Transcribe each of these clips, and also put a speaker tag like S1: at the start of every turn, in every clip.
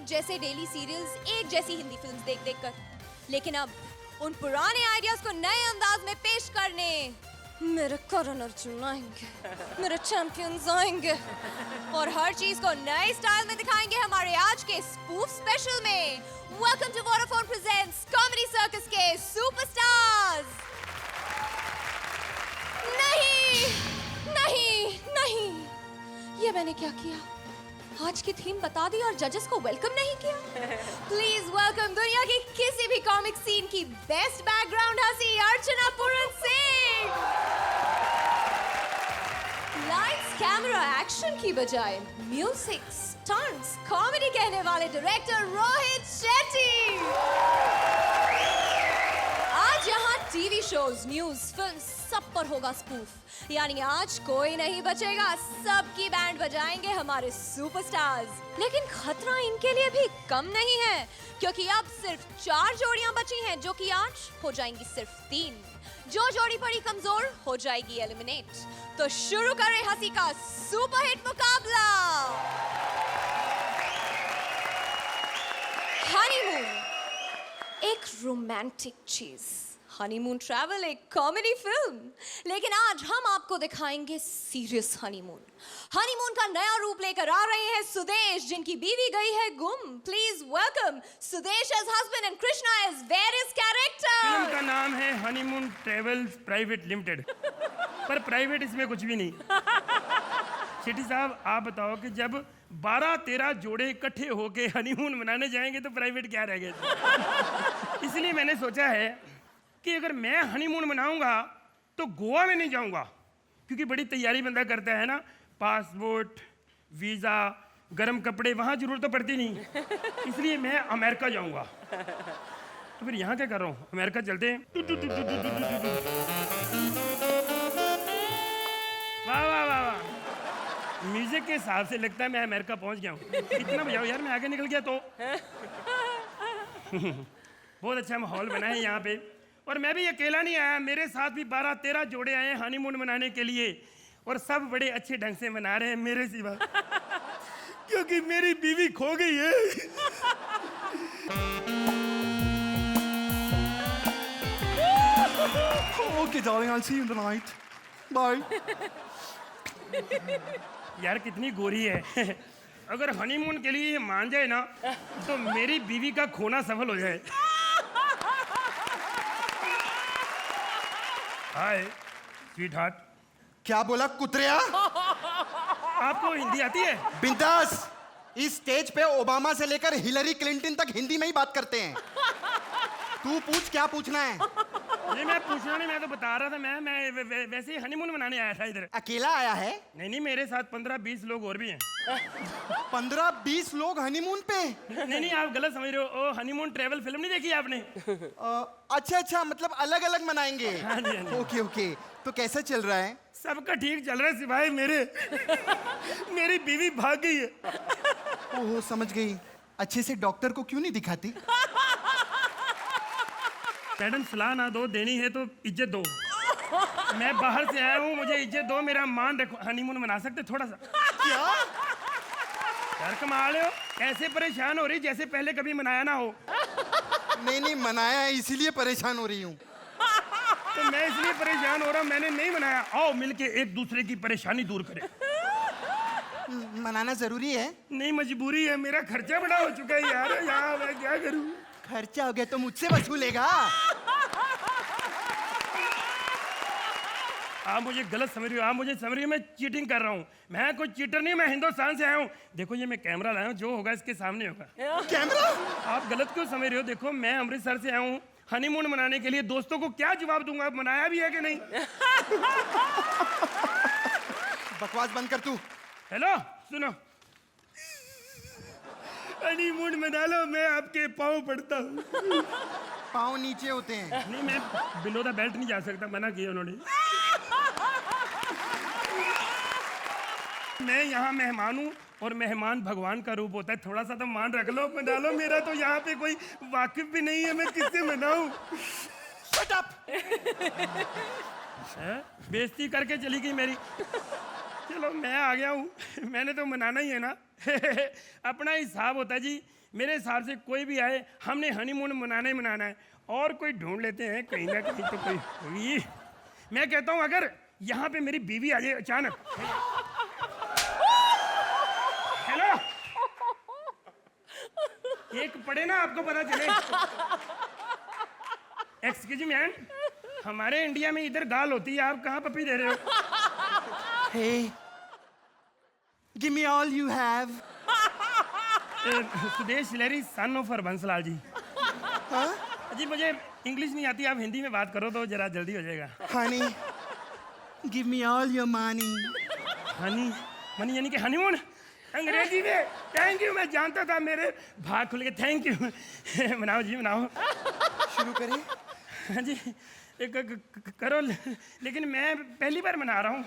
S1: एक जैसे daily serials, एक जैसी हिंदी फिल्म्स देख देख कर। लेकिन अब उन पुराने आइडियाज को नए अंदाज में पेश करने मेरे करण अर्जुन आएंगे, मेरे चैंपियंस आएंगे और हर चीज को नए स्टाइल में दिखाएंगे हमारे आज के स्पूफ स्पेशल में। Welcome to Vodafone presents comedy circus के सुपरस्टार्स। नहीं नहीं नहीं, ये मैंने क्या किया? आज की थीम बता दी और जजेस को वेलकम नहीं किया। प्लीज वेलकम दुनिया की किसी भी कॉमिक सीन की बेस्ट बैकग्राउंड हंसी Archana Puran Singh. Lights camera action की बजाय म्यूजिक स्टंट्स कॉमेडी कहने वाले डायरेक्टर रोहित शेट्टी। आज यहाँ टीवी शोज, न्यूज, फिल्म सब पर होगा स्पूफ। यानी आज कोई नहीं बचेगा, सबकी बैंड बजाएंगे हमारे सुपरस्टार्स। लेकिन खतरा इनके लिए भी कम नहीं है, क्योंकि अब सिर्फ 4 जोड़ियां बची हैं, जो कि आज हो जाएंगी सिर्फ 3। जो जोड़ी पड़ी कमजोर हो जाएगी एलिमिनेट। तो शुरू करें हंसी का सुपरहिट मुकाबला। हनीमून एक रोमांटिक चीज, हनीमून ट्रैवल एक कॉमेडी फिल्म, लेकिन आज हम आपको दिखाएंगे सीरियस हनीमून। हनीमून का नया रूप लेकर आ रहे हैं सुदेश, जिनकी बीवी गई है गुम। Please welcome Sudesh as husband and Krishna as various character.
S2: Film का नाम है हनीमून ट्रेवल्स प्राइवेट लिमिटेड, पर प्राइवेट इसमें कुछ भी नहीं। शेट्टी साहब, आप बताओ कि जब 12-13 जोड़े इकट्ठे होके हनीमून मनाने जाएंगे तो प्राइवेट क्या रह गया? इसलिए मैंने सोचा है कि अगर मैं हनीमून मनाऊंगा तो गोवा में नहीं जाऊंगा, क्योंकि बड़ी तैयारी बंदा करता है ना, पासपोर्ट, वीज़ा, गर्म कपड़े, वहाँ जरूरत तो पड़ती नहीं। इसलिए मैं अमेरिका जाऊंगा। तो फिर यहाँ क्या कर रहा हूँ? अमेरिका चलते हैं। वाह वाह वाह वाह, म्यूजिक के हिसाब से लगता है मैं अमेरिका पहुँच गया हूँ। इतना बजाओ यार, मैं आगे निकल गया तो। बहुत अच्छा माहौल बना है यहाँ पे, और मैं भी अकेला नहीं आया, मेरे साथ भी 12-13 जोड़े आए हैं हनीमून मनाने के लिए, और सब बड़े अच्छे ढंग से मना रहे हैं मेरे सिवा, क्योंकि मेरी बीवी खो गई है।
S3: Okay, darling, I'll see you tonight. Bye.
S2: यार कितनी गोरी है। अगर हनीमून के लिए ये मान जाए ना, तो मेरी बीवी का खोना सफल हो जाए। हाय स्वीट हार्ट।
S3: क्या बोला कुतरिया?
S2: आपको हिंदी आती है?
S3: बिंदास, इस स्टेज पे ओबामा से लेकर हिलरी क्लिंटन तक हिंदी में ही बात करते हैं। तू पूछ, क्या पूछना है?
S2: नहीं, मैं पूछना नहीं, मैं तो बता रहा था। मैं वैसे ही हनीमून मनाने आया था इधर।
S3: अकेला आया है?
S2: नहीं नहीं, मेरे साथ 15-20 लोग और भी हैं।
S3: 15-20 लोग हनीमून पे?
S2: नहीं नहीं, आप गलत समझ रहे हो। ओ हनीमून ट्रेवल फिल्म नहीं देखी आपने?
S3: अच्छा अच्छा, मतलब अलग अलग मनाएंगे।
S2: हाँ जी, हाँ जी।
S3: ओके ओके, तो कैसा चल रहा है?
S2: सबका ठीक चल रहा है सिवाय मेरे। मेरी बीवी भाग गई है।
S3: ओहो, समझ गई। अच्छे से डॉक्टर को क्यों नहीं दिखाती?
S2: मैडम सलाह ना दो, देनी है तो इज्जत दो। मैं बाहर से आया हूँ, मुझे इज्जत दो, मेरा मान रखो। हनीमून मना सकते थोड़ा सा?
S3: क्या
S2: यार कमाल हो, ऐसे परेशान हो रही जैसे पहले कभी मनाया ना हो।
S3: नहीं नहीं, मनाया है इसीलिए परेशान हो रही हूँ।
S2: तो मैं इसलिए परेशान हो रहा हूँ, मैंने नहीं मनाया। आओ मिलके एक दूसरे की परेशानी दूर करें।
S3: मनाना जरूरी है?
S2: नहीं, मजबूरी है, मेरा खर्चा बड़ा हो चुका है यार। यहाँ मैं क्या करूँ?
S3: खर्चा हो गया तो मुझसे वसूलेगा?
S2: आप मुझे गलत समझ रही हो, आप मुझे समझ रही हो मैं चीटिंग कर रहा हूँ। मैं कोई चीटर नहीं, मैं हिंदुस्तान से आया हूँ। देखो ये मैं कैमरा लाया हूँ, जो होगा इसके सामने होगा।
S3: कैमरा?
S2: आप गलत क्यों समझ रहे हो? देखो मैं अमृतसर से आया हूँ हनीमून मनाने के लिए। दोस्तों को क्या जवाब दूंगा? मनाया भी है कि नहीं?
S3: बकवास बंद कर तू।
S2: हेलो सुनो, हनीमून मना लो, मैं आपके पाँव पड़ता हूँ।
S3: पाँव नीचे होते हैं।
S2: नहीं, मैं बिलो द बेल्ट नहीं जा सकता, मना किया उन्होंने। मैं यहाँ मेहमान हूँ, और मेहमान भगवान का रूप होता है। थोड़ा सा तो मान रख लो, मना लो। मेरा तो यहाँ पे कोई वाकिफ भी नहीं है, मैं किससे मनाऊं?
S3: Shut up!
S2: बेइज्जती करके चली गई मेरी। चलो मैं आ गया हूँ, मैंने तो मनाना ही है ना। अपना हिसाब होता है जी। मेरे हिसाब से कोई भी आए हमने हनीमून मनाना ही मनाना है, और कोई ढूंढ लेते हैं कहीं ना कहीं तो कोई होगी। मैं कहता हूँ अगर यहाँ पे मेरी बीवी आ जाए अचानक, हेलो, एक पढ़े ना आपको पता चले। एक्सक्यूज मी मैन, हमारे इंडिया में इधर गाल होती है, आप कहाँ पपी दे रहे हो?
S3: Hey, give me all you have.
S2: Sudesh Lehri son of Harbanslal ji.
S3: हाँ?
S2: जी मुझे इंग्लिश नहीं आती, आप हिंदी में बात करो तो जरा जल्दी हो जाएगा।
S3: Honey, give me all your money.
S2: Honey money यानी कि हनीमून अंग्रेजी में थैंक यू, मैं जानता था मेरे भाग खुल के थैंक यू। मनाओ जी मनाओ।
S3: शुरू करें?
S2: हाँ जी करो, लेकिन मैं पहली बार मना रहा हूँ,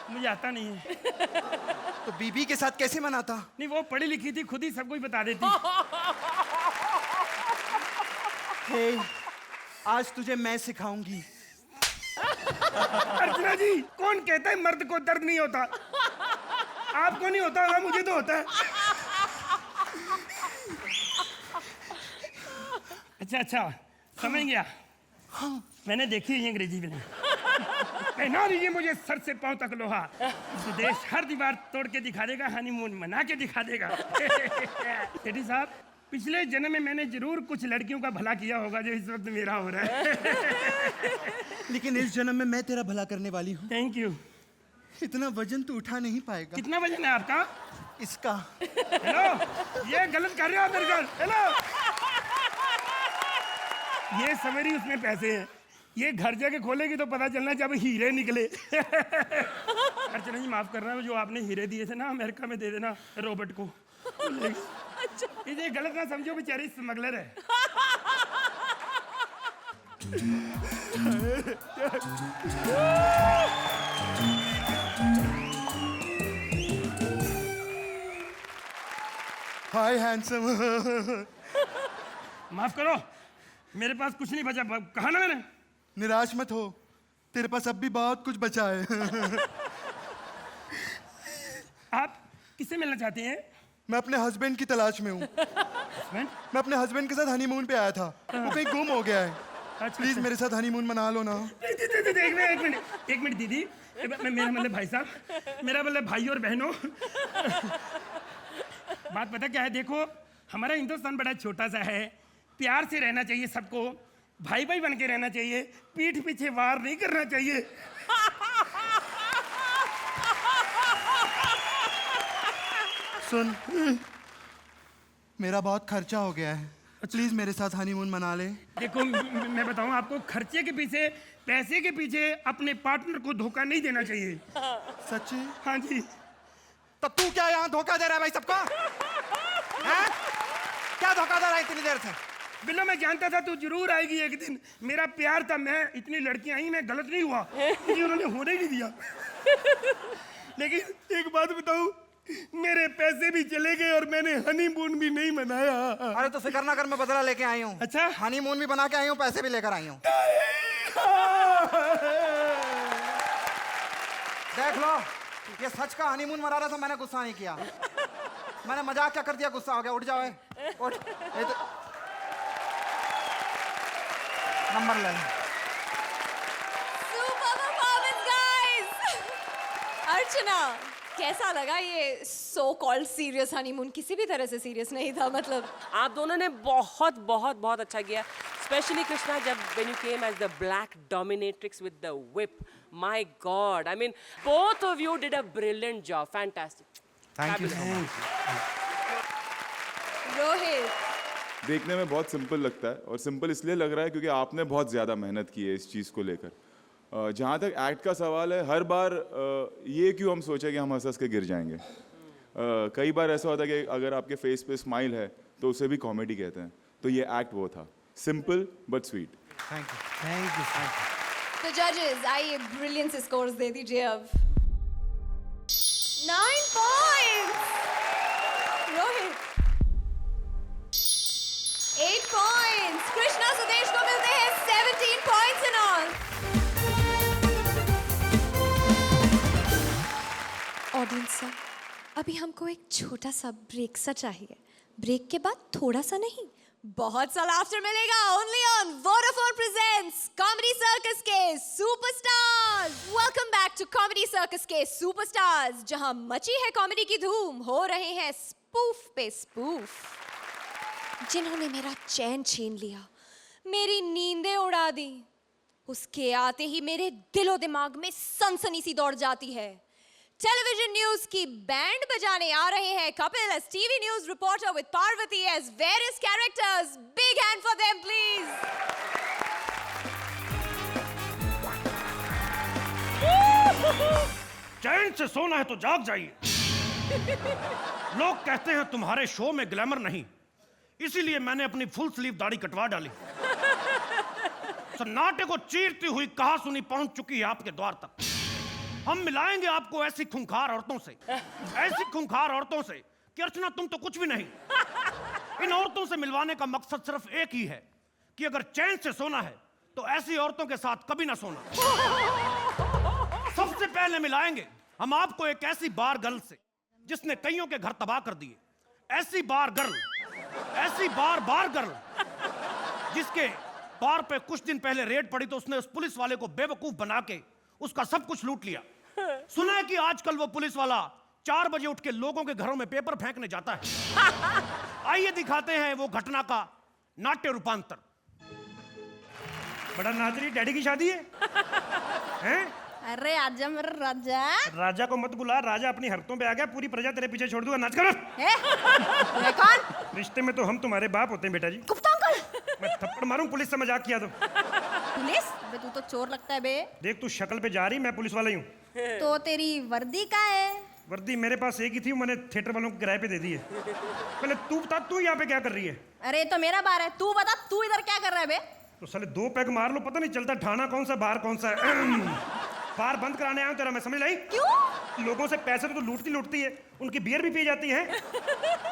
S2: मुझे आता नहीं है।
S3: तो बीबी के साथ कैसे मनाता?
S2: नहीं वो पढ़ी लिखी थी, खुद ही सब कुछ बता देती।
S3: Hey, आज तुझे मैं सिखाऊंगी।
S2: अर्चना जी, कौन कहता है मर्द को दर्द नहीं होता? आपको नहीं होता होगा, मुझे तो होता है। अच्छा समझ गया।
S3: हाँ।
S2: मैंने देखी है अंग्रेजी फिल्म। पहना दीजिए मुझे सर से पांव तक लोहा, सुदेश हर दीवार तोड़ के दिखा देगा, हनीमून मना के दिखा देगा। सेठी साहब, पिछले जन्म में मैंने जरूर कुछ लड़कियों का भला किया होगा जो इस वक्त मेरा हो रहा है।
S3: लेकिन इस जन्म में मैं तेरा भला करने वाली हूँ।
S2: Thank you.
S3: इतना वजन तू उठा नहीं पाएगा।
S2: कितना वजन है आपका?
S3: इसका।
S2: हेलो, ये गलत कर रहे हो आप मेरे साथ। हेलो, ये समझी उसमें पैसे हैं, ये घर जाके खोलेगी तो पता चलना जब हीरे निकले। अर्चना जी माफ करना, जो आपने हीरे दिए थे ना अमेरिका में दे देना रॉबर्ट को। ये गलत ना समझो, बेचारी स्मगलर है।
S3: हाय हैंडसम।
S2: माफ करो, मेरे पास कुछ नहीं बचा, कहा ना मैंने।
S3: निराश मत हो, तेरे पास अब भी बहुत कुछ बचा है।
S2: आप किससे मिलना चाहते हैं?
S3: मैं अपने हस्बैंड की तलाश में हूँ।
S2: हस्बैंड?
S3: मैं अपने हस्बैंड के साथ हनीमून पे आया था, वो कहीं गुम हो गया है।
S2: अच्छा,
S3: प्लीज मेरे साथ हनीमून मना लो ना।
S2: एक मिनट दीदी, मेरा मतलब भाई साहब, मेरा मतलब भाई और बहनों, बात पता क्या है, देखो हमारा हिंदुस्तान बड़ा छोटा सा है, प्यार से रहना चाहिए सबको, भाई भाई बन के रहना चाहिए, पीठ पीछे वार नहीं करना चाहिए।
S3: सुन, मेरा बहुत खर्चा हो गया है, प्लीज मेरे साथ हनीमून मना ले।
S2: देखो मैं बताऊं आपको, खर्चे के पीछे, पैसे के पीछे अपने पार्टनर को धोखा नहीं देना चाहिए।
S3: सच्ची?
S2: हाँ जी।
S3: तो तू क्या यहाँ धोखा दे रहा है भाई सबको? हैं? क्या धोखा दे रहा है इतनी देर से?
S2: बिल्लो मैं जानता था तू जरूर आएगी एक दिन, मेरा प्यार था, मैं इतनी लड़कियां आई, मैं गलत नहीं हुआ, मुझे उन्होंने होने नहीं दिया। लेकिन एक बात बताऊं, मेरे पैसे भी चले गए और मैंने हनीमून भी नहीं मनाया।
S3: अरे तो फिक्र ना कर, मैं बदला लेके आई हूँ।
S2: अच्छा?
S3: हनीमून भी बना के आई हूँ, पैसे भी लेकर आई हूँ। देख लो, ये सच का हनीमून मना रहा था, मैंने गुस्सा नहीं किया, मैंने मजाक क्या कर दिया, गुस्सा हो गया। उठ जाओ, उठ। नंबर ले ले।
S1: Super performance guys. अर्चना, कैसा लगा ये सो कॉल्ड सीरियस हनीमून? किसी भी तरह से सीरियस नहीं था, मतलब
S4: आप दोनों ने बहुत बहुत बहुत अच्छा किया, स्पेशली कृष्णा, जब when you came as the black dominatrix with the whip. My God, I mean, both of you did a brilliant job, fantastic.
S3: Thank you.
S1: Rohit,
S5: देखने में बहुत सिंपल लगता है, और सिंपल इसलिए लग रहा है क्योंकि आपने बहुत ज़्यादा मेहनत की है इस चीज़ को लेकर। जहाँ तक एक्ट का सवाल है, हर बार ये क्यों हम सोचे कि हम हंस के गिर जाएंगे। कई बार ऐसा होता है कि अगर आपके फेस पे स्माइल है तो उसे भी कॉमेडी कहते हैं, तो ये एक्ट वो था, simple but sweet.
S3: Thank you.
S1: तो जजेस आइए ब्रिलियंट से स्कोर्स दे दीजिए अब। 9 पॉइंट्स रोहित, 8 पॉइंट्स कृष्णा, सुदेश को मिलते हैं 17 points in all. Audience sir, अभी हमको एक छोटा सा ब्रेक सा चाहिए, ब्रेक के बाद थोड़ा सा नहीं, बहुत सा लाफ्टर मिलेगा only on Vodafone presents comedy circus के superstars. Welcome back to comedy circus के सुपरस्टार्स, जहां मची है कॉमेडी की धूम, हो रहे हैं स्पूफ पे स्पूफ। जिन्होंने मेरा चैन छीन लिया, मेरी नींदें उड़ा दी, उसके आते ही मेरे दिलो दिमाग में सनसनी सी दौड़ जाती है। टेलीविजन न्यूज की बैंड बजाने आ रहे हैं Kapil as TV news reporter with Parvati as various characters. Big hand for them please.
S6: चैन से सोना है तो जाग जाइए। लोग कहते हैं तुम्हारे शो में ग्लैमर नहीं, इसीलिए मैंने अपनी फुल स्लीव दाढ़ी कटवा डाली। सन्नाटे को चीरती हुई कहा सुनी पहुंच चुकी है आपके द्वार तक। हम मिलाएंगे आपको ऐसी खूंखार औरतों से, ऐसी खूंखार औरतों से कि अर्चना तुम तो कुछ भी नहीं। इन औरतों से मिलवाने का मकसद सिर्फ एक ही है कि अगर चैन से सोना है तो ऐसी औरतों के साथ कभी ना सोना। सबसे पहले मिलाएंगे हम आपको एक ऐसी बार गर्ल से जिसने कईयों के घर तबाह कर दिए। ऐसी बार गर्ल, ऐसी बार गर्ल जिसके बार पे कुछ दिन पहले रेड पड़ी तो उसने उस पुलिस वाले को बेवकूफ बना के उसका सब कुछ लूट लिया। सुना है कि आजकल वो पुलिस वाला 4 बजे उठ के लोगों के घरों में पेपर फेंकने जाता है। आइए दिखाते हैं वो घटना का नाट्य रूपांतर।
S2: बड़ा नाचरी डैडी की शादी है हैं?
S1: अरे आजा मेरा राजा।
S2: राजा को मत बुला, राजा अपनी हरकतों पे आ गया, पूरी प्रजा तेरे पीछे छोड़ दूंगा। नाच करो।
S1: मैं कौन?
S2: रिश्ते में तो हम तुम्हारे बाप होते हैं बेटा जी।
S1: गुप्ता अंकल।
S2: मैं थप्पड़ मारूं पुलिस से मजाक किया तो।
S1: पुलिस? बे तू तो चोर लगता है बे।
S2: देख तू शक्ल पे जा रही, मैं पुलिस वाला ही हूँ।
S1: तो तेरी वर्दी का है?
S2: वर्दी मेरे पास एक ही थी, मैंने थिएटर वालों को किराए पे दे दी है। पहले तू बता, तू यहाँ पे क्या कर रही है?
S1: अरे तो मेरा बार है, तू बता तू इधर क्या कर रहा है बे?
S2: तो साले 2 पैग मार लो, पता नहीं चलता ठाना कौन सा बार कौन सा है। बार बंद कराने आया हूं तेरा, मैं समझ लाई।
S1: क्यों?
S2: लोगों से पैसे तो लूटती है, उनकी बियर भी पी जाती है।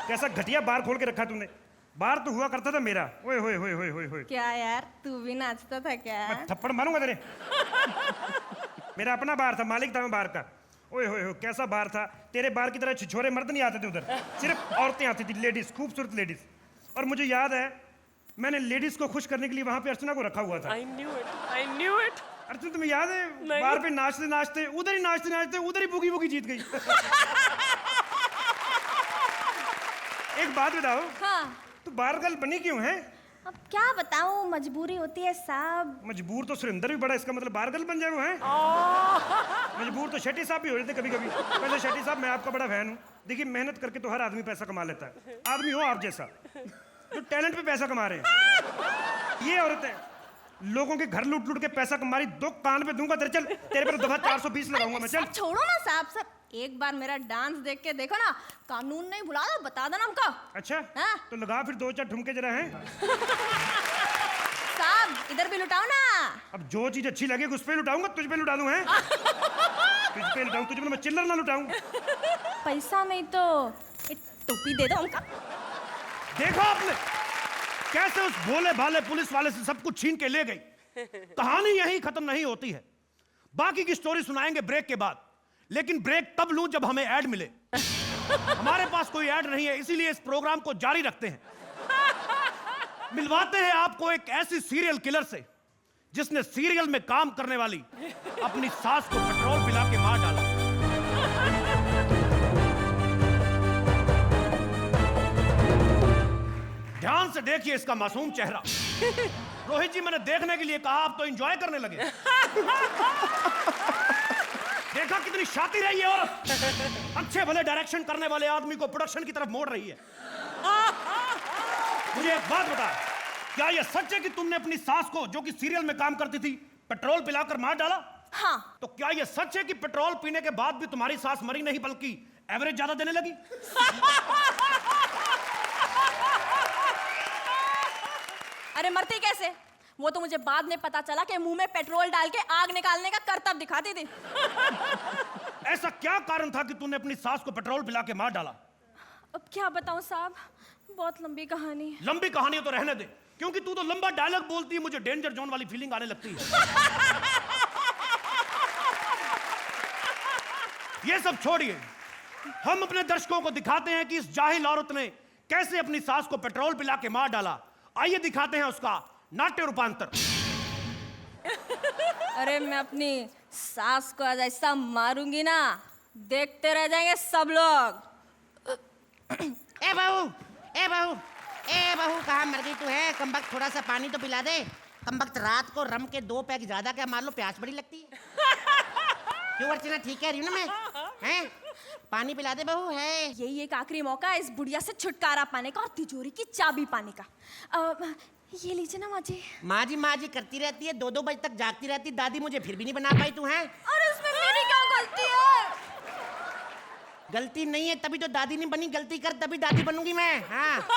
S2: कैसा घटिया बार खोल के रखा तूने। बार तो हुआ करता था मेरा। ओए होए होए होए होए होए।
S1: क्या यार, तू भी नाचता था क्या?
S2: मैं थप्पड़ मारूंगा तेरे। मेरा अपना बार था, मालिक था मैं बार का। ओए होए होए, कैसा बार था। तेरे बार की तरह छिछोरे मर्द नहीं आते थे उधर, सिर्फ औरतें आती थी, लेडीज, खूबसूरत लेडीज। और मुझे याद है मैंने लेडीज को खुश करने के लिए वहां पे अर्चना को रखा हुआ था।
S4: I knew it.
S2: अर्चना तुम्हें याद है?
S4: नहीं।
S2: बार पे नाचते नाचते उधर ही बुगी बुगी जीत गई। एक बात बताओ,
S1: हाँ।
S2: तू बार गर्ल बनी क्यों है?
S1: अब क्या बताऊं, मजबूरी होती है साहब।
S2: मजबूर तो सुरेंद्र भी बड़ा, इसका मतलब बार गर्ल बन जाए वो है। मजबूर तो शेट्टी साहब भी हो जाते कभी कभी। पहले शेट्टी साहब, मैं आपका बड़ा फैन हूँ। देखिए मेहनत करके तो हर आदमी पैसा कमा लेता है। आदमी हो आप जैसा जो टैलेंट पे पैसा कमा रहे हैं। ये औरतें लोगों के घर लूट लूट के पैसा कमा रही। 2 कान पे दूंगा तेरे। चल तेरे पर दफा 420 लगाऊंगा मैं। चल
S1: छोड़ो ना साहब, सर एक बार मेरा डांस देख के देखो ना, कानून नहीं भुला दो, बता देना हमका।
S2: अच्छा
S1: हाँ?
S2: तो लगा फिर 2-4 ठुमके जरा हैं।
S1: साहब इधर भी लुटाओ ना।
S2: अब जो चीज अच्छी लगे उस पे लुटाऊंगा, तुझ पे लुटा दूं हैं? तुझ पे लुटाऊं, तुझ पे मैं चिल्लर ना लुटाऊं।
S1: पैसा नहीं तो एक टोपी दे दो हमका।
S6: देखा आपने कैसे उस भोले भाले पुलिस वाले से सब कुछ छीन के ले गई। कहानी यहीं खत्म नहीं होती है, बाकी की स्टोरी सुनाएंगे ब्रेक के बाद। लेकिन ब्रेक तब लूं जब हमें ऐड मिले। हमारे पास कोई ऐड नहीं है, इसीलिए इस प्रोग्राम को जारी रखते हैं। मिलवाते हैं आपको एक ऐसी सीरियल किलर से जिसने सीरियल में काम करने वाली अपनी सास को पेट्रोल पिला के मार डाला। ध्यान से देखिए इसका मासूम चेहरा। रोहित जी, मैंने देखने के लिए कहा, आप तो एंजॉय करने लगे। देखा कितनी शातिर है ये औरत। अच्छे भले डायरेक्शन करने वाले आदमी को प्रोडक्शन की तरफ मोड़ रही है। मुझे एक बात बता, क्या यह सच है कि तुमने अपनी सास को, जो कि सीरियल में काम करती थी, पेट्रोल पिलाकर मार डाला?
S1: हाँ।
S6: तो क्या यह सच है कि पेट्रोल पीने के बाद भी तुम्हारी सास मरी नहीं बल्कि एवरेज ज्यादा देने लगी?
S1: अरे मरती कैसे? वो तो मुझे बाद में पता चला कि मुंह में पेट्रोल डाल के आग निकालने का करतब दिखाती थी।
S6: ऐसा क्या कारण था कि तूने अपनी सास को पेट्रोल पिला के मार डाला?
S1: अब क्या बताऊं साहब, बहुत लंबी कहानी है।
S6: लंबी कहानी तो रहने दे, क्योंकि तू तो लंबा डायलॉग बोलती है, मुझे डेंजर जोन वाली फीलिंग आने लगती है। ये सब छोड़िए, हम अपने दर्शकों को दिखाते हैं कि इस जाहिल औरत ने कैसे अपनी सास को पेट्रोल पिला के मार डाला। आइए दिखाते हैं उसका नाट्य रूपांतर।
S1: अरे मैं अपनी सास को आज ऐसा मारूंगी ना, देखते रह जाएंगे सब लोग।
S7: ए बहू, ए बहू, ए बहू, कहाँ मर गई तू है? कमबख्त थोड़ा सा पानी तो पिला दे। कमबख्त रात को रम के 2 पैक ज्यादा क्या मार लो, प्यास बड़ी लगती है। क्यों अर्चना, ठीक कह रही हूँ ना मैं? हैं? पानी पिला दे बहू। है
S1: यही एक आखिरी मौका है इस बुढ़िया से छुटकारा पाने का और तिजोरी की चाबी पाने का। ये लीजिए ना माँ जी करती रहती है, 2-2 बजे तक जागती रहती। दादी मुझे फिर भी नहीं बना पाई तू है। अरे उसमें मेरी क्या गलती है?
S7: गलती नहीं है तभी तो दादी नहीं बनी, गलती कर तभी दादी बनूंगी मैं। हाँ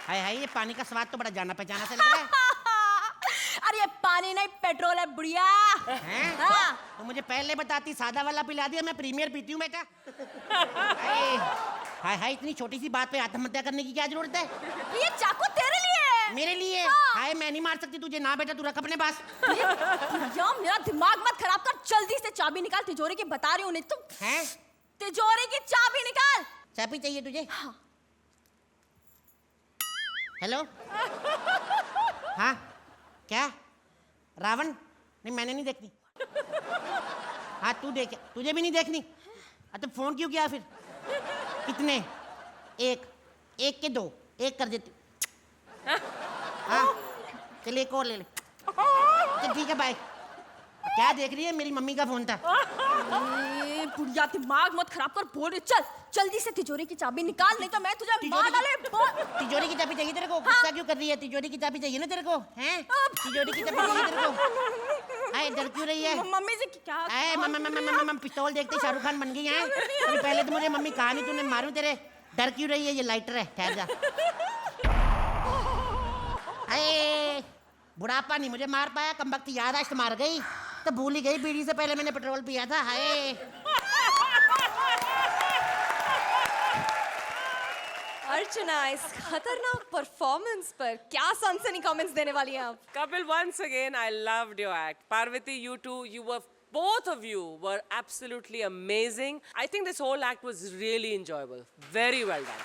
S7: हाय हाय, ये पानी का स्वाद तो बड़ा जाना पहचाना से लग रहा है।
S1: अरे ये पानी नहीं पेट्रोल है बुढ़िया।
S7: हैं?
S1: हाँ।
S7: तो मुझे पहले बताती, सादा वाला पिला दिया, मैं प्रीमियर पीती हूँ बेटा। हाय हाय, इतनी छोटी सी बात पे आत्महत्या करने की क्या जरूरत है?
S1: ये चाकू तेरे लिए है।
S7: मेरे लिए?
S1: हाँ।
S7: हाय मैं नहीं मार सकती तुझे ना बेटा, तू रख अपने पास।
S1: या मेरा दिमाग मत खराब कर, जल्दी से चाबी निकाल तिजोरी की, बता रही हूँ नहीं तो।
S7: हैं?
S1: तिजोरी की चाबी निकाल।
S7: चाबी चाहिए तुझे?
S1: हाँ।
S7: हेलो? हाँ क्या? रावण? नहीं मैंने नहीं देखनी। हाँ तू देख, तुझे भी नहीं देखनी? तो फोन क्यों किया फिर? कितने? एक के 2, एक कर देती। हाँ चल एक और ले ले। चल ठीक है बाय। क्या देख रही है? मेरी मम्मी का फोन था।
S1: बुढ़िया दिमाग मत खराब कर, बोल। चल जल्दी से तिजोरी की चाबी निकाल, नहीं तो मैं तुझे मार डाले।
S7: तिजोरी की चाबी चाहिए तेरे को? गुस्सा क्यों कर रही है? तिजोरी की चाबी चाहिए ना तेरे को? हैं? तिजोरी की चाबी चाहिए तेरे को? आए डर क्यों रही है?
S1: मम्मी से क्या?
S7: आए मम्मी पिस्तौल देखते शाहरुख खान बन गई है। अभी पहले तो मुझे मम्मी कहा नहीं, तूने मारूं तेरे। डर क्यों रही है? ये लाइटर है, ठहर जा। आए बुढ़ापा नहीं मुझे मार पाया, कमबख्त याददाश्त मार गई। तो भूल ही गई बीड़ी से पहले मैंने पेट्रोल पिया था। हाय
S1: अर्चना, इस खतरनाक परफॉर्मेंस पर क्या सनसनी कमेंट्स देने वाली हैं आप?
S4: Kapil, once again, I loved your act. Parvati, you too, both of you were absolutely amazing. I think this whole act was really enjoyable. Very well done.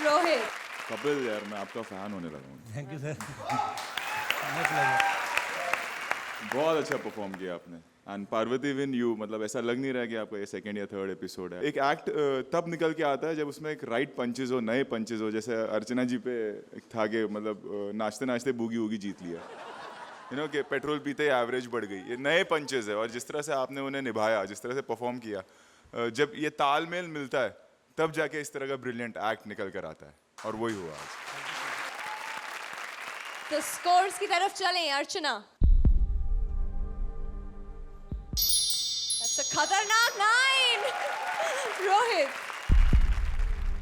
S1: Rohit,
S5: Kapil यार, मैं आपका फैन होने लगा हूँ।
S6: Thank you sir.
S5: बहुत अच्छा perform किया आपने। एंड पार्वती विन यू, मतलब ऐसा लग नहीं रहा कि आपका ये 2nd या 3rd एपिसोड है। एक एक्ट तब निकल के आता है जब उसमें एक राइट पंचेज हो, नए पंचेज हो। जैसे अर्चना जी पे एक था कि मतलब नाचते नाचते बूगी वूगी जीत लिया, यू नो, कि पेट्रोल पीते ही एवरेज बढ़ गई। ये नए पंचेज है और जिस तरह से आपने उन्हें निभाया, जिस तरह से परफॉर्म किया, जब ये तालमेल मिलता है तब जाके इस तरह का ब्रिलियंट एक्ट निकल कर आता है, और वही हुआ आज।
S1: तो स्कोर्स की तरफ चलें। अर्चना, That's a खतरनाक 9। रोहित,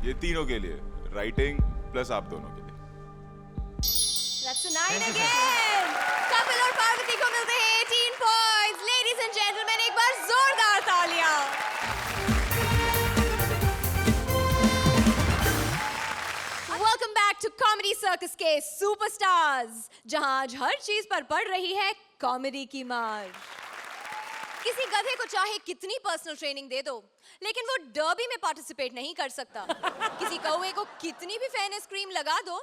S5: ये तीनों के लिए, राइटिंग प्लस आप दोनों के लिए।
S1: That's a 9 again। कपिल और पार्वती को मिलते हैं 18 पॉइंट्स। लेडीज एंड जेंटलमैन, एक बार जोरदार तालियां। Welcome back to comedy circus के सुपरस्टार्स, जहां आज हर चीज पर पड़ रही है कॉमेडी की मार। किसी गधे को चाहे कितनी पर्सनल ट्रेनिंग दे दो, लेकिन वो डर्बी में पार्टिसिपेट नहीं कर सकता। किसी कौवे को कितनी भी फेयरनेस क्रीम लगा दो,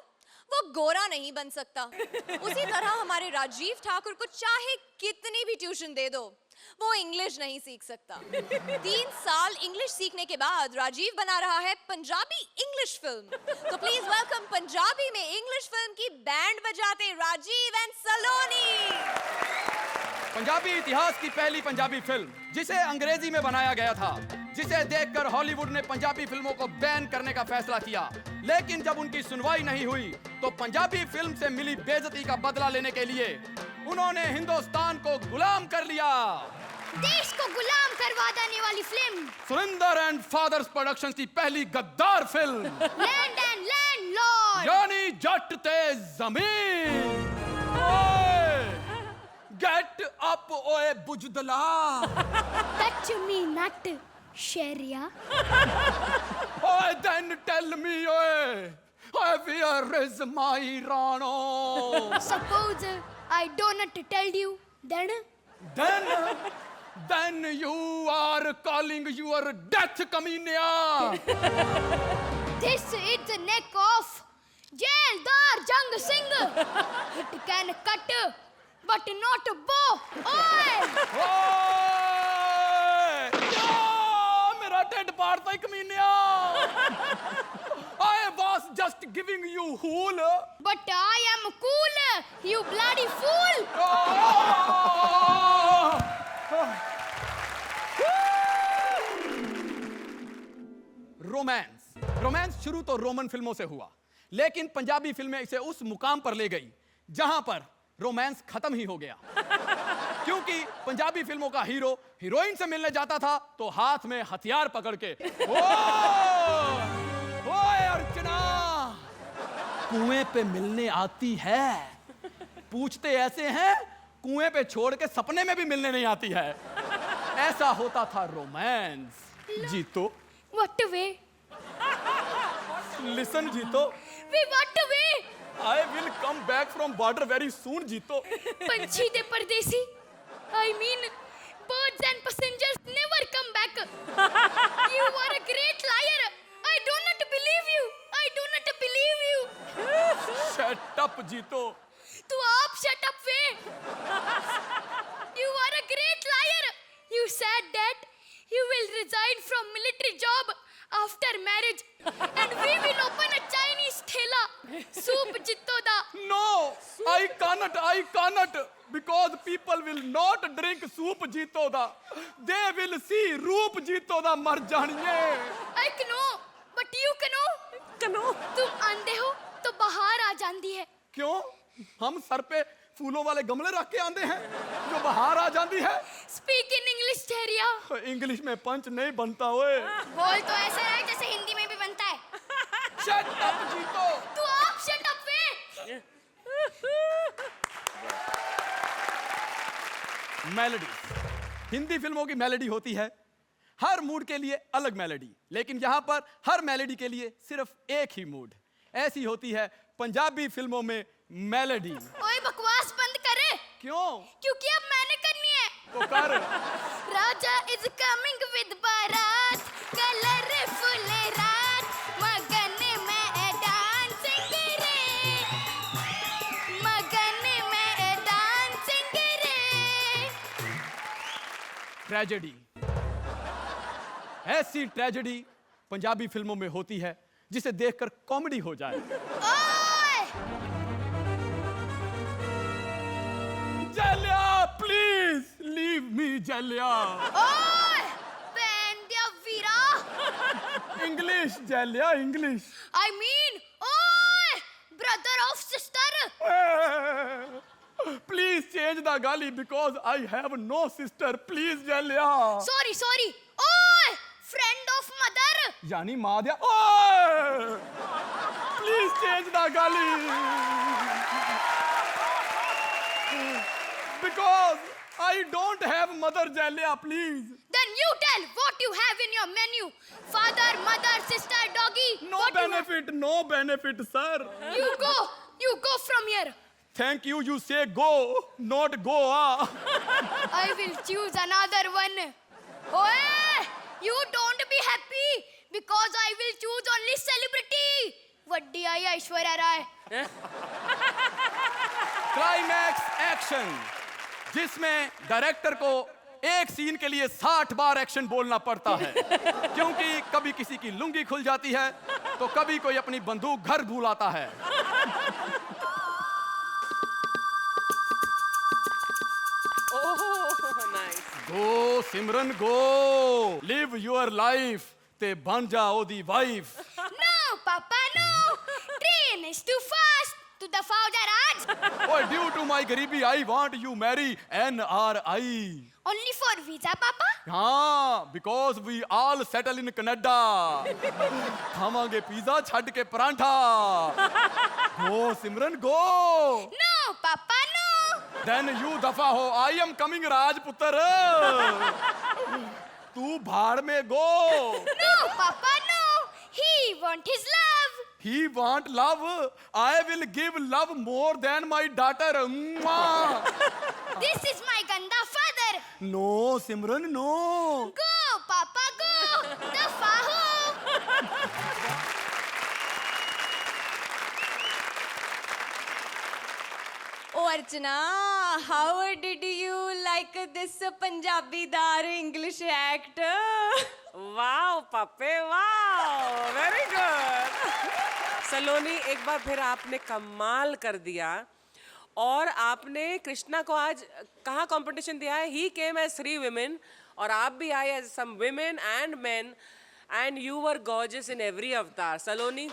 S1: वो गोरा नहीं बन सकता। उसी तरह हमारे राजीव ठाकुर को चाहे कितनी भी ट्यूशन दे दो, वो इंग्लिश नहीं सीख सकता। 3 साल इंग्लिश सीखने के बाद राजीव बना रहा है पंजाबी इंग्लिश फिल्म। तो प्लीज वेलकम पंजाबी में इंग्लिश फिल्म की बैंड बजाते राजीव एंड सलोनी।
S8: पंजाबी इतिहास की पहली पंजाबी फिल्म जिसे अंग्रेजी में बनाया गया था, जिसे देखकर हॉलीवुड ने पंजाबी फिल्मों को बैन करने का फैसला किया। लेकिन जब उनकी सुनवाई नहीं हुई तो पंजाबी फिल्म से मिली बेइज्जती का बदला लेने के लिए उन्होंने हिंदुस्तान को गुलाम कर लिया।
S9: देश को गुलाम करवा देने वाली film
S8: Surinder and fathers productions की पहली गद्दार फिल्म
S9: लैंड एंड लैंडलॉर्ड,
S8: यानी जट ते जमीन। गेट अप ओए बुजदला।
S9: टच मी नट शेरिया।
S8: ओए देन टेल मी ओए, where is my Rano?
S9: Suppose I do not tell you, then
S8: Then you are calling your death, कमीनिया.
S9: This is the neck of Jaildar Jang Singh. It can cut, but not bow. Oi!
S8: मेरा टेड पाड़ता ही कमीनिया. I was just giving you hool.
S9: But I am cool, you bloody fool.
S8: Romance शुरू तो Roman फिल्मों से हुआ, लेकिन पंजाबी फिल्में इसे उस मुकाम पर ले गई जहां पर रोमांस खत्म ही हो गया. क्योंकि पंजाबी फिल्मों का हीरो हीरोइन से मिलने जाता था तो हाथ में हथियार पकड़ के, ओए अर्चना कुएं पे मिलने आती है. पूछते ऐसे हैं कुएं पे छोड़ के सपने में भी मिलने नहीं आती है. ऐसा होता था रोमांस. जीतो,
S9: What way?
S8: लिसन जीतो,
S9: We what way?
S8: I will come back from border very soon. जीतो.
S9: पंछी दे परदेसी. I mean, birds and passengers never come back. You are a great liar. I do not believe you. I do not believe you.
S8: Shut up, जीतो.
S9: तू आप shut up way. You are a great liar. You said that you will resign from military job after marriage and we will open a Chinese thela. Soup jitto da.
S8: No, I cannot, because people will not drink soup जीतो दा. They will see रूप जीतो दा. मर जानिए.
S9: I know, but you know. तुम आंधे हो तो बाहर आ जाती है.
S8: क्यों? हम सर पे फूलों वाले गमले रख के आंदे हैं जो बाहर आ जाती है.
S9: Speak in English ठहरिया.
S8: इंग्लिश में पंच नहीं बनता ओए.
S9: बोल तो ऐसा है जैसे हिंदी में भी बनता है.
S8: Shut up जीतो.
S9: तू आप shut up वे.
S8: मेलोडी. हिंदी फिल्मों की मेलोडी होती है हर मूड के लिए अलग मेलोडी, लेकिन यहाँ पर हर मेलोडी के लिए सिर्फ एक ही मूड. ऐसी होती है पंजाबी फिल्मों में मेलोडी.
S9: ओए बकवास बंद करे.
S8: क्यों?
S9: क्योंकि अब मैंने करनी है.
S8: तो कर.
S9: राजा is coming with बारात, कलरफुल रात, मगन में डांसिंग रे, मगन में डांसिंग रे.
S8: ट्रेजेडी. ऐसी ट्रेजेडी पंजाबी फिल्मों में होती है जिसे देखकर कॉमेडी हो जाए.
S9: ओए
S8: जलिया, प्लीज लीव मी जलिया.
S9: ओए बेंडिया वीरा.
S8: English Jallian, English.
S9: I mean, ओए brother of sister.
S8: Please change the gali because I have no sister. Please Jallian.
S9: Sorry. ओए friend of mother.
S8: यानी माँ दिया. ओए प्लीज चेंज द गाली because I don't have mother Jallian. Please.
S9: Then you tell what you have in your menu. Father, mother, sister, doggy.
S8: No
S9: What you have?
S8: Benefit, no benefit sir.
S9: You go from here.
S8: Thank you. You से go not Goa.
S9: I will choose another one. Oye, you don't be happy because I will choose only celebrity. वड्डी आई Aishwarya Rai.
S8: Climax action, जिसमें director को एक scene के लिए 60 बार action बोलना पड़ता है क्योंकि कभी किसी की लुंगी खुल जाती है तो कभी कोई अपनी बंदूक घर भूल आता है.
S4: Nice.
S8: Go Simran go, live your life ते बन जा ओदी wife.
S9: No, Papa, no. Train is too fast to the Fauja Raj.
S8: Oh, due to my गरीबी I want you marry NRI.
S9: Only for visa, Papa.
S8: हाँ, because we all settle in Canada. खावांगे pizza छड़ के परांठा. गो सिमरन गो.
S9: No, Papa, no.
S8: Then you दफा हो. I am coming राजपुत्र. तू भाड़ में गो.
S9: No, Papa, no. He want his love.
S8: He want love. I will give love more than my daughter. Mwah.
S9: This is my ganda father.
S6: No Simran no.
S9: Go, Papa, go! दफा हो!
S1: Oh, Archana, how did you like this Punjabi dar English act?
S4: Wow पप्पे wow, very good. Saloni, एक बार फिर आपने कमाल कर दिया। और आपने कृष्णा को आज कहाँ कंपटीशन दिया है? ही केम एज 3 women और आप भी आए as some women and men and you were gorgeous in every avatar. Saloni,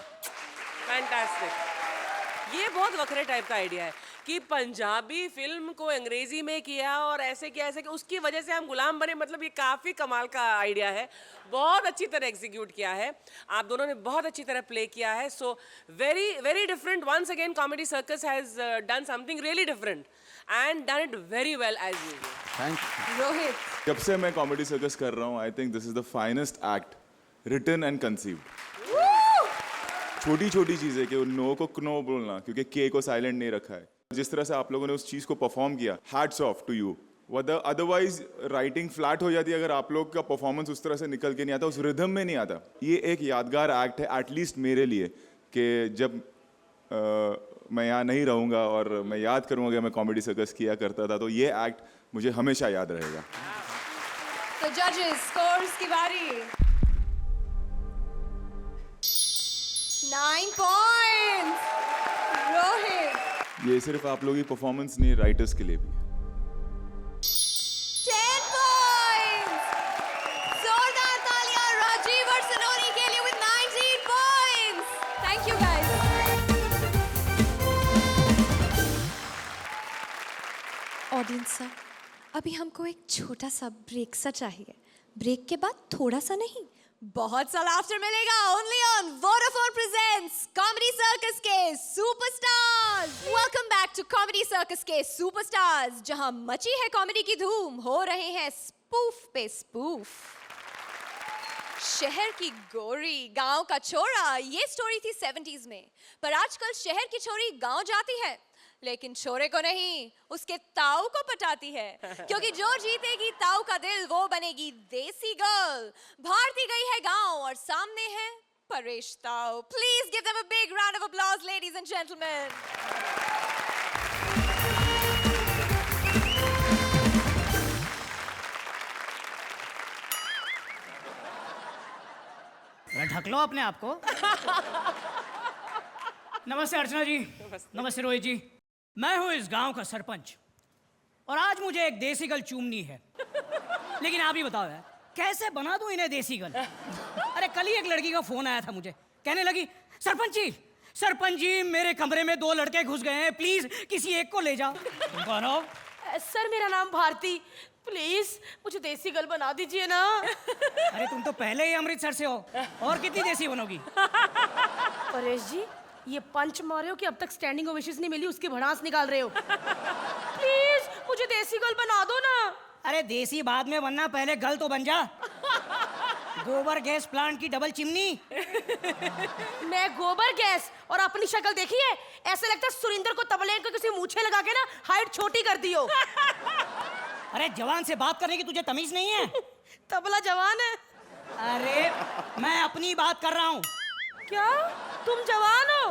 S4: fantastic. ये बहुत वखरे टाइप का आइडिया है कि पंजाबी फिल्म को अंग्रेजी में किया और ऐसे किया उसकी वजह से हम गुलाम बने। मतलब ये काफ़ी कमाल का आइडिया है, बहुत अच्छी तरह एग्जीक्यूट किया है। आप दोनों ने बहुत अच्छी तरह प्ले किया है। So very very different. Once again comedy circus has done something really different and done it very well as usual.
S5: Thank you.
S1: Rohit,
S5: जब से मैं कॉमेडी सर्कस कर रहा हूँ, I think this is the finest act written and conceived. छोटी छोटी चीजें कि नो को नो बोलना, क्योंकि के को साइलेंट नहीं रखा है। जिस तरह से आप लोगों ने उस चीज को परफॉर्म किया, hats off to you. Otherwise writing flat हो जाती है अगर आप लोग का परफॉर्मेंस उस तरह से निकल के नहीं आता, उस रिदम में नहीं आता। ये एक यादगार एक्ट है एटलीस्ट मेरे लिए, कि जब मैं यहाँ नहीं रहूँगा और मैं याद करूँगा कि मैं कॉमेडी सर्कस किया करता था, तो ये एक्ट मुझे हमेशा याद रहेगा।
S1: तो जजेस, स्कोर्स की बारी। 9 points, रोहित।
S5: ये सिर्फ आप लोगों की परफॉर्मेंस नहीं, राइटर्स के लिए भी है।
S1: 10 points, जोरदार तालियां राजीव और सलोनी के लिए with 19 points. Thank you guys. Audience sir, अभी हमको एक छोटा सा ब्रेक सा चाहिए। ब्रेक के बाद थोड़ा सा नहीं, बहुत सा लाफ्टर मिलेगा। Only on Vodafone presents comedy circus के superstars. Welcome back to comedy circus के सुपरस्टार्स, जहां मची है कॉमेडी की धूम, हो रहे हैं स्पूफ पे स्पूफ। शहर की गोरी गांव का छोरा, ये स्टोरी थी 70s में। पर आजकल शहर की छोरी गांव जाती है, लेकिन छोरे को नहीं, उसके ताऊ को पटाती है। क्योंकि जो जीतेगी ताऊ का दिल, वो बनेगी देसी गर्ल। भारती गई है गांव और सामने है परेश ताऊ। Please give them a big round of applause ladies and gentleman.
S10: ढक लो अपने आप को। नमस्ते अर्चना जी। नमस्ते रोहित जी। मैं हूँ इस गांव का सरपंच और आज मुझे एक देसी गल चूमनी है। लेकिन आप ही बताओ यार, कैसे बना दूं इन्हें देसी गल? अरे कल ही एक लड़की का फोन आया था मुझे, कहने लगी सरपंच जी मेरे कमरे में 2 लड़के घुस गए हैं, प्लीज किसी एक को ले जाओ। तुम कौन हो?
S4: सर मेरा नाम भारती, प्लीज मुझे देसी गर्ल बना दीजिए ना।
S10: अरे तुम तो पहले ही अमृतसर से हो, और कितनी देसी बनोगी?
S4: परेश जी, ये पंच मारे हो कि अब तक स्टैंडिंग ओवेशंस नहीं मिली, उसकी भड़ास निकाल रहे हो। प्लीज मुझे देसी गर्ल बना दो ना।
S10: अरे देसी बाद में बनना, पहले गल तो बन जा। गोबर गैस प्लांट की डबल चिमनी।
S4: मैं गोबर गैस और अपनी शक्ल देखी है? ऐसा लगता है सुरिंदर को तबले को किसी मूछे लगा के ना हाइट छोटी कर दी हो।
S10: अरे जवान से बात करने की तुझे तमीज नहीं है?
S4: तबला जवान है।
S10: अरे मैं अपनी बात कर रहा हूँ।
S4: क्या तुम जवान हो?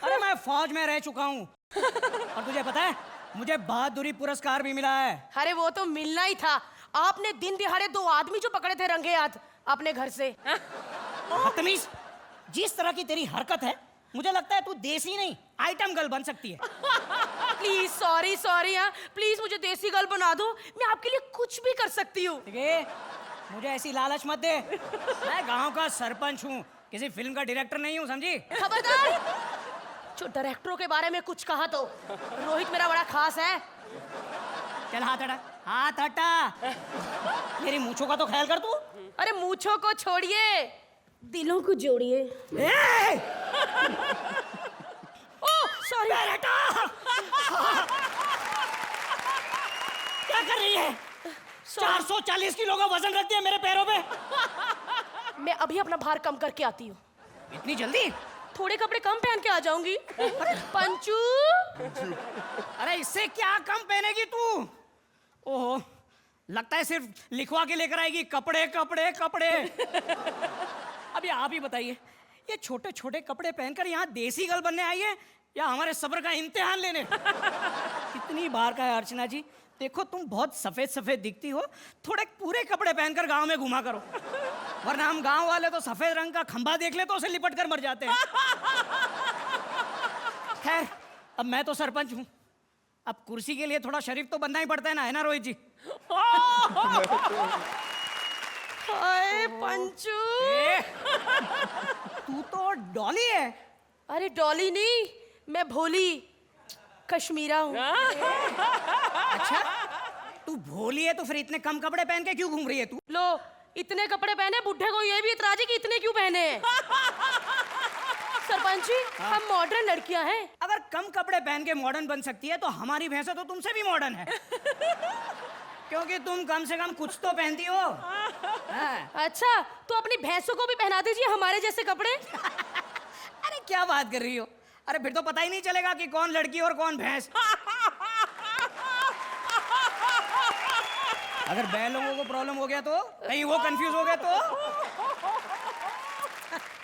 S10: अरे मैं फौज में रह चुका हूँ। और तुझे पता है मुझे बहादुरी पुरस्कार भी मिला है।
S4: अरे वो तो मिलना ही था, आपने दिन दिहाड़े 2 आदमी जो पकड़े थे रंगे हाथ अपने घर से।
S10: बदतमीज, जिस तरह की तेरी हरकत है मुझे लगता है तू देसी नहीं आइटम गर्ल बन सकती है।
S4: प्लीज सॉरी हाँ, प्लीज मुझे देसी गर्ल बना दो, मैं आपके लिए कुछ भी कर सकती हूँ।
S10: ठीक है, मुझे ऐसी लालच मत दे। मैं गांव का सरपंच हूँ, किसी फिल्म का डायरेक्टर नहीं हूँ, समझी?
S4: खबरदार, जो डायरेक्टरों के बारे में कुछ कहा तो रोहित मेरा बड़ा खास है।
S10: चल हाथ हटा। मेरी मूंछों का तो ख्याल कर तू।
S4: अरे मूंछों को छोड़िए, दिलों को जोड़िए। Oh sorry.
S10: क्या कर रही है? 440 किलो का वजन रख दिया मेरे पैरों पे।
S4: मैं अभी अपना भार कम करके आती हूँ।
S10: इतनी जल्दी?
S4: थोड़े कपड़े कम पहन के आ जाऊंगी। पंचू।
S10: अरे इससे क्या कम पहनेगी तू? ओहो, लगता है सिर्फ लिखवा के लेकर आएगी कपड़े कपड़े कपड़े। अभी आप ही बताइए, ये छोटे छोटे कपड़े पहनकर यहाँ देसी गर्ल बनने आई है या हमारे सब्र का इम्तिहान लेने? कितनी बार का है अर्चना जी, देखो तुम बहुत सफेद सफेद दिखती हो, थोड़े पूरे कपड़े पहनकर गांव में घुमा करो, वरना हम गांव वाले तो सफेद रंग का खंबा देख ले तो उसे लिपट कर मर जाते हैं। खैर, अब मैं तो सरपंच हूँ, अब कुर्सी के लिए थोड़ा शरीफ तो बनना ही पड़ता है ना रोहित जी?
S4: हाय पंचू,
S10: तू तो डॉली है।
S4: अरे डॉली नहीं, मैं भोली कश्मीरा हूँ।
S10: अच्छा, तू भोली है तो फिर इतने कम कपड़े पहन के क्यों घूम रही है तू?
S4: लो, इतने कपड़े पहने, बुढ़े को ये भी इतराज है कि इतने क्यों पहने हैं। सरपंच जी, हम मॉडर्न लड़कियां हैं।
S10: अगर कम कपड़े पहन के मॉडर्न बन सकती है तो हमारी भैंसा तो तुमसे भी मॉडर्न है। क्योंकि तुम कम से कम कुछ तो पहनती हो।
S4: अच्छा, तो अपनी भैंसों को भी पहना दीजिए हमारे जैसे कपड़े।
S10: अरे क्या बात कर रही हो? अरे फिर तो पता ही नहीं चलेगा कि कौन लड़की और कौन भैंस। अगर बैल लोगों को प्रॉब्लम हो गया तो, कहीं वो कंफ्यूज हो गया तो?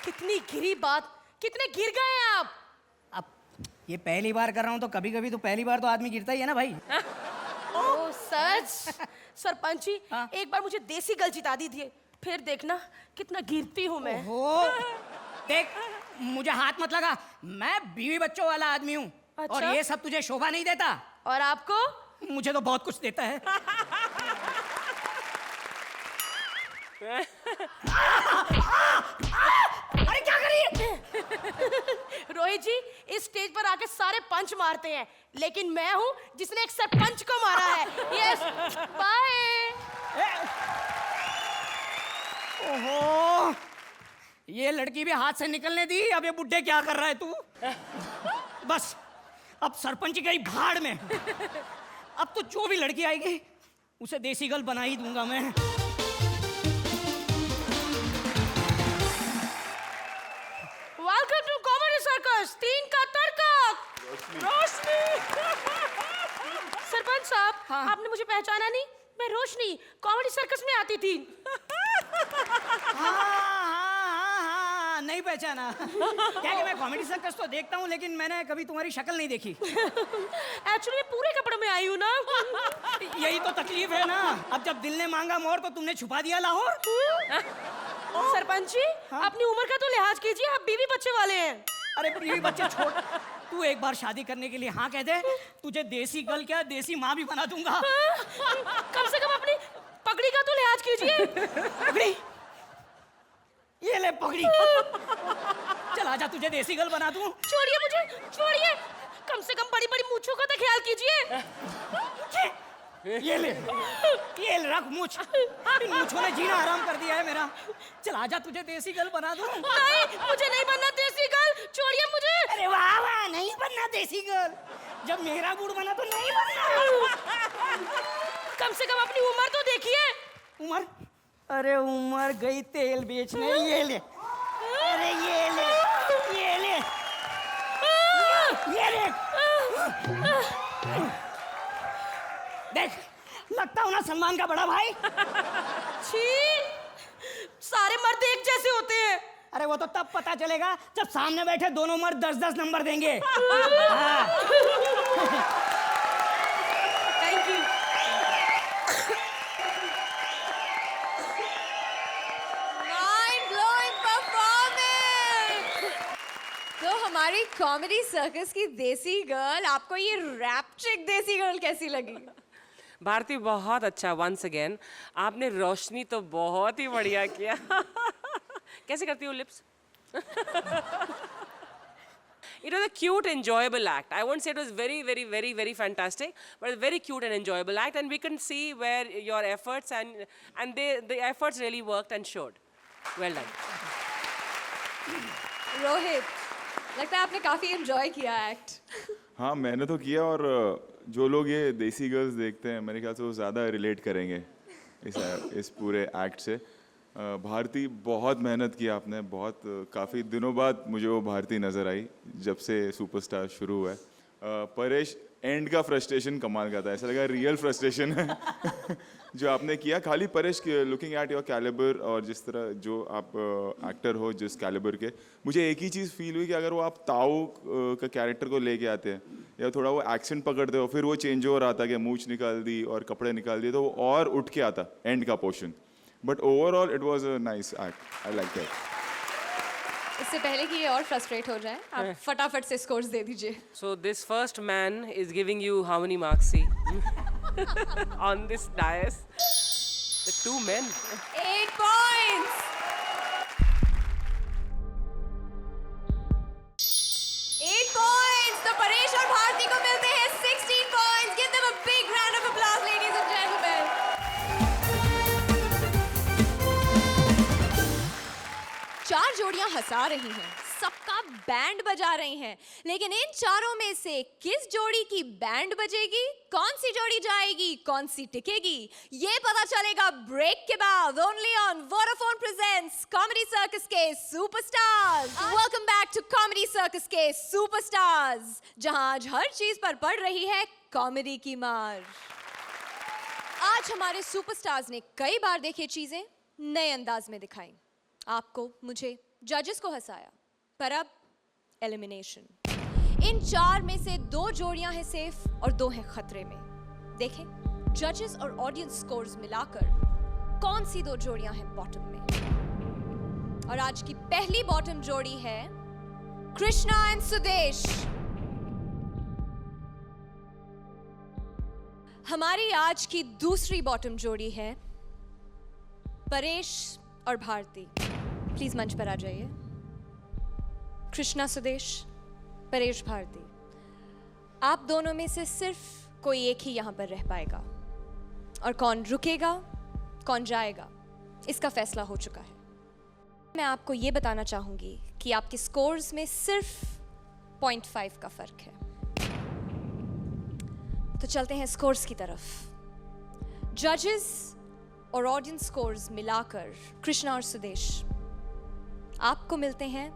S4: कितनी गिरी बात, कितने गिर गए आप।
S10: अब ये पहली बार कर रहा हूं तो कभी कभी तो पहली बार तो आदमी गिरता ही है ना भाई।
S4: ओह सच। सरपंच जी, एक बार मुझे देसी गल जिता दीजिए, फिर देखना कितना गिरती हूँ मैं।
S10: हो, देख मुझे हाथ मत लगा, मैं बीवी बच्चों वाला आदमी हूँ।
S4: अच्छा?
S10: और ये सब तुझे शोभा नहीं देता।
S4: और आपको?
S10: मुझे तो बहुत कुछ देता है। अरे क्या कर रही है?
S4: रोहित जी, इस स्टेज पर आके सारे पंच मारते हैं, लेकिन मैं हूँ जिसने एक सरपंच को मारा है। Yes, bye.
S10: ओहो, ये लड़की भी हाथ से निकलने दी। अब ये बुड्ढे क्या कर रहा है तू? बस अब सरपंच गई भाड़ में। अब तो जो भी लड़की आएगी उसे देसी गर्ल बना ही दूंगा मैं।
S4: वेलकम टू कॉमेडी सर्कस, 3 का तर्क। रोशनी। सरपंच साहब,
S10: हाँ?
S4: आपने मुझे पहचाना नहीं? मैं रोशनी कॉमेडी सर्कस में आती थी।
S10: हाँ, नहीं पहचाना। क्या कि मैं कॉमेडी सर्कस तो देखता हूँ, लेकिन मैंने कभी तुम्हारी शक्ल नहीं देखी।
S4: एक्चुअली मैं पूरे कपड़े में आई हूँ ना।
S10: यही तो तकलीफ है ना। अब जब दिल ने मांगा मोर तो तुमने छुपा दिया लाहौर।
S4: सरपंच जी, अपनी उम्र का तो लिहाज कीजिए, आप बीवी बच्चे वाले हैं।
S10: अरे बीवी बच्चे छोड़, तू एक बार शादी करने के लिए हाँ कह दे, तुझे देसी गर्ल क्या देसी माँ भी बना दूंगा।
S4: कम से कम अपनी पगड़ी का तो लिहाज कीजिए।
S10: पगड़ी, ये ले पगड़ी। चल आजा, तुझे देसी गर्ल बना दूं।
S4: छोड़िए मुझे, छोड़िए। कम से कम बड़ी बड़ी मूंछों का तो ख्याल कीजिए।
S10: ये ले रख मूंछ। इन मूंछों ने जीना आराम कर दिया है मेरा। चल आजा, तुझे देसी गर्ल बना दूं।
S4: नहीं, मुझे नहीं बनना देसी गर्ल, छोड़िए मुझे।
S10: अरे वाह वाह, नहीं बनना देसी गर्ल। जब मेरा मूड बना तो नहीं बनना।
S4: कम से कम अपनी उम्र तो देखिए।
S10: उम्र? अरे उम्र गई तेल बेचने। ये ले, अरे ये ले, ये ले, ये ले। देख, लगता हूँ ना सलमान का बड़ा भाई।
S4: छी, सारे मर्द एक जैसे होते हैं।
S10: अरे वो तो तब पता चलेगा जब सामने बैठे दोनों मर्द 10-10 नंबर देंगे।
S4: Thank you.
S1: Mind blowing performance! तो हमारी कॉमेडी सर्कस की देसी गर्ल, आपको ये रैप चिक देसी गर्ल कैसी लगी?
S4: भारती, बहुत अच्छा। वंस अगेन आपने रोशनी तो बहुत ही बढ़िया किया। कैसे करती हो lips? It was a cute, enjoyable act. I won't say it was very, very, very, very fantastic, but a very cute and enjoyable act, and we can see where your efforts and the efforts really worked and showed. Well done.
S1: Rohit, लगता है आपने काफी enjoy किया act.
S5: हाँ, मैंने तो किया, और जो लोग ये देसी गर्ल्स देखते हैं मेरे ख्याल से वो ज़्यादा रिलेट करेंगे इस पूरे एक्ट से। भारती, बहुत मेहनत की आपने, बहुत काफ़ी दिनों बाद मुझे वो भारती नज़र आई जब से सुपरस्टार शुरू हुआ है। परेश, एंड का फ्रस्ट्रेशन कमाल का था, ऐसा लगा रियल फ्रस्ट्रेशन है जो आपने किया। खाली Paresh, looking at your calibre और जिस तरह जो आप एक्टर हो जिस कैलिबर के, मुझे एक ही चीज़ फील हुई कि अगर वो आप ताऊ का कैरेक्टर को लेके आते हैं या थोड़ा वो एक्सेंट पकड़ते हो, फिर वो चेंज ओवर आता कि मूछ निकाल दी और कपड़े निकाल दिए, तो वो और उठ के आता एंड का portion. But overall it was a nice act, I like that.
S1: इससे पहले कि ये और फ्रस्ट्रेट हो जाए, आप फटाफट से स्कोर्स दे दीजिए।
S4: So this first man is giving you how many marks? See, on this dais, the two men.
S1: 8 points. 8 points. तो परेश और भारती को मिलते हैं 16 points. Give them a big round of applause, ladies and gentlemen. 4 जोड़ियां हंसा रही हैं, सबका band बजा रही हैं, लेकिन इन चारों में से किस जोड़ी की बैंड बजेगी, कौन सी जोड़ी जाएगी, कौन सी टिकेगी, ये पता चलेगा ब्रेक के बाद। Only on Vodafone presents comedy circus के superstars. Welcome back to comedy circus के सुपरस्टार्स, जहां आज हर चीज पर पड़ रही है कॉमेडी की मार। आज हमारे सुपरस्टार्स ने कई बार देखी चीजें नए अंदाज में दिखाई। आपको, मुझे, जजेस को हंसाया, पर अब एलिमिनेशन। इन 4 में से 2 जोड़ियां हैं सेफ और 2 हैं खतरे में। देखें जजेस और ऑडियंस स्कोर्स मिलाकर कौन सी 2 जोड़ियां हैं बॉटम में। और आज की पहली बॉटम जोड़ी है कृष्णा एंड सुदेश। हमारी आज की दूसरी बॉटम जोड़ी है परेश और भारती। प्लीज मंच पर आ जाइए। कृष्णा सुदेश, परेश भारती, आप दोनों में से सिर्फ कोई एक ही यहां पर रह पाएगा, और कौन रुकेगा कौन जाएगा इसका फैसला हो चुका है। मैं आपको यह बताना चाहूंगी कि आपके स्कोर्स में सिर्फ 0.5 का फर्क है। तो चलते हैं स्कोर्स की तरफ। जजेस और ऑडियंस स्कोर्स मिलाकर कृष्णा और सुदेश, आपको मिलते हैं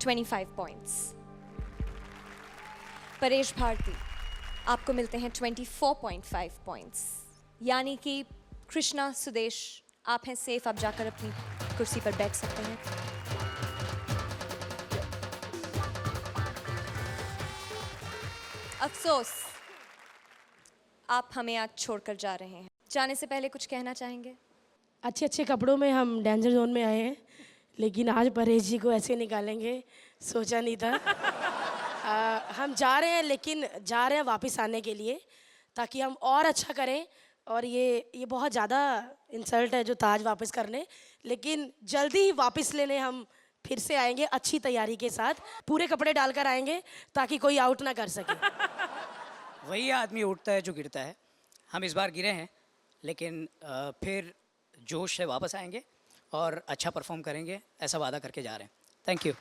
S1: 25 पॉइंट्स। परेश भारती, आपको मिलते हैं 24.5 पॉइंट्स। यानी कि कृष्णा सुदेश, आप हैं सेफ, आप जाकर अपनी कुर्सी पर बैठ सकते हैं। अफसोस, आप हमें आज छोड़कर जा रहे हैं। जाने से पहले कुछ कहना चाहेंगे?
S11: अच्छे अच्छे कपड़ों में हम डेंजर जोन में आए हैं, लेकिन आज परेश जी को ऐसे निकालेंगे सोचा नहीं था। हम जा रहे हैं, लेकिन जा रहे हैं वापस आने के लिए, ताकि हम और अच्छा करें। और ये बहुत ज़्यादा इंसल्ट है जो ताज वापस करने, लेकिन जल्दी ही वापस लेने हम फिर से आएंगे अच्छी तैयारी के साथ। पूरे कपड़े डालकर आएंगे ताकि कोई आउट ना कर सके।
S10: वही आदमी उठता है जो गिरता है। हम इस बार गिरे हैं, लेकिन फिर जोश से वापस आएंगे और अच्छा परफॉर्म करेंगे, ऐसा वादा करके जा रहे हैं। Thank you.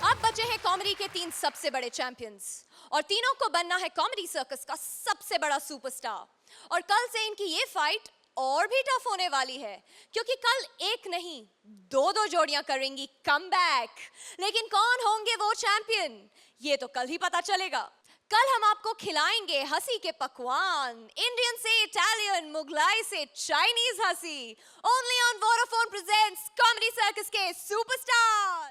S1: अब बचे हैं कॉमेडी के 3 सबसे बड़े चैंपियंस, और तीनों को बनना है कॉमेडी सर्कस का सबसे बड़ा सुपरस्टार। और कल से इनकी ये फाइट और भी टफ होने वाली है, क्योंकि कल एक नहीं 2 जोड़ियां करेंगी कमबैक। लेकिन कौन होंगे वो चैंपियन, ये तो कल ही पता चलेगा। कल हम आपको खिलाएंगे हंसी के पकवान, इंडियन से इटालियन, मुगलाई से चाइनीज हंसी। Only on Vodafone presents comedy circus के सुपरस्टार।